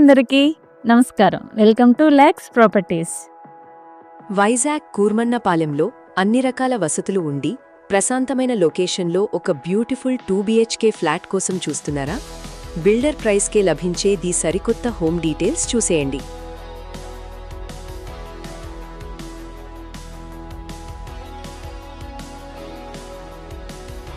అందరికీ నమస్కారం. Welcome to Lux properties. Vizag కూర్మన్నపాలెంలో అన్ని రకాల వసతులు ఉండి ప్రశాంతమైన లొకేషన్లో ఒక బ్యూటిఫుల్ 2 BHK ఫ్లాట్ కోసం చూస్తున్నారా? బిల్డర్ ప్రైస్కే లభించే ది సరికొత్త హోమ్ డీటెయిల్స్ చూసేయండి.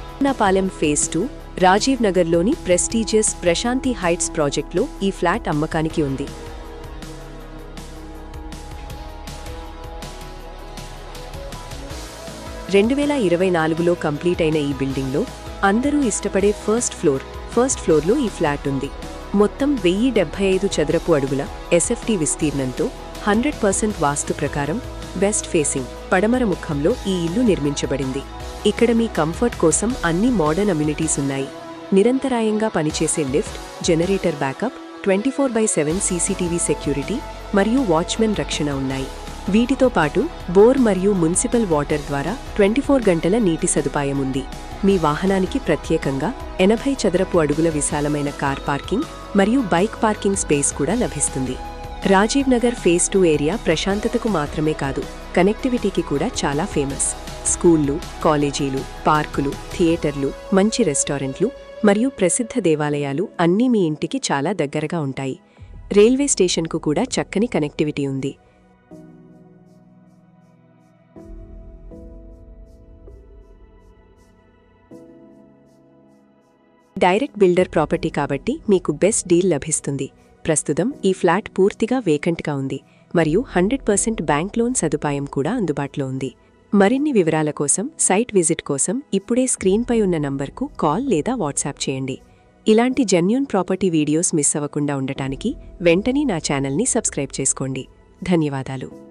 కూర్మన్నపాలెం ఫేజ్ 2 రాజీవ్ నగర్లోని ప్రెస్టీజియస్ ప్రశాంతి హైట్స్ ప్రాజెక్ట్లో ఈ ఫ్లాట్ అమ్మకానికి ఉంది. రెండు 2024లో కంప్లీట్ అయిన ఈ బిల్డింగ్లో అందరూ ఇష్టపడే ఫస్ట్ ఫ్లోర్లో ఈ ఫ్లాట్ ఉంది. మొత్తం 1075 చదరపు అడుగుల SFT విస్తీర్ణంతో 100% వాస్తు ప్రకారం వెస్ట్ ఫేసింగ్ పడమర ముఖంలో ఈ ఇల్లు నిర్మించబడింది. ఇక్కడ మీ కంఫర్ట్ కోసం అన్ని మోడర్న్ అమ్యూనిటీస్ ఉన్నాయి. నిరంతరాయంగా పనిచేసే lift, generator backup, 24/7 CCTV security మరియు వాచ్మెన్ రక్షణ ఉన్నాయి. వీటితో పాటు బోర్ మరియు మున్సిపల్ వాటర్ ద్వారా 24 గంటల నీటి సదుపాయం ఉంది. మీ వాహనానికి ప్రత్యేకంగా 80 చదరపు అడుగుల విశాలమైన కార్ పార్కింగ్ మరియు బైక్ పార్కింగ్ స్పేస్ కూడా లభిస్తుంది. రాజీవ్ నగర్ ఫేజ్ 2 ఏరియా ప్రశాంతతకు మాత్రమే కాదు, కనెక్టివిటీకి కూడా చాలా ఫేమస్. స్కూళ్లు, కాలేజీలు, పార్కులు, థియేటర్లు, మంచి రెస్టారెంట్లు మరియు ప్రసిద్ధ దేవాలయాలు అన్నీ మీ ఇంటికి చాలా దగ్గరగా ఉంటాయి. రైల్వే స్టేషన్కు కూడా చక్కని కనెక్టివిటీ ఉంది. డైరెక్ట్ బిల్డర్ ప్రాపర్టీ కాబట్టి మీకు బెస్ట్ డీల్ లభిస్తుంది. ప్రస్తుతం ఈ ఫ్లాట్ పూర్తిగా వేకెంట్గా ఉంది మరియు 100% బ్యాంక్ లోన్ సదుపాయం కూడా అందుబాటులో ఉంది. మరిన్ని వివరాల కోసం, సైట్ విజిట్ కోసం ఇప్పుడే స్క్రీన్పై ఉన్న నంబర్కు కాల్ లేదా వాట్సాప్ చేయండి. ఇలాంటి జెన్యూన్ ప్రాపర్టీ వీడియోస్ మిస్ అవ్వకుండా ఉండటానికి వెంటనే నా ఛానల్ని సబ్స్క్రైబ్ చేసుకోండి. ధన్యవాదాలు.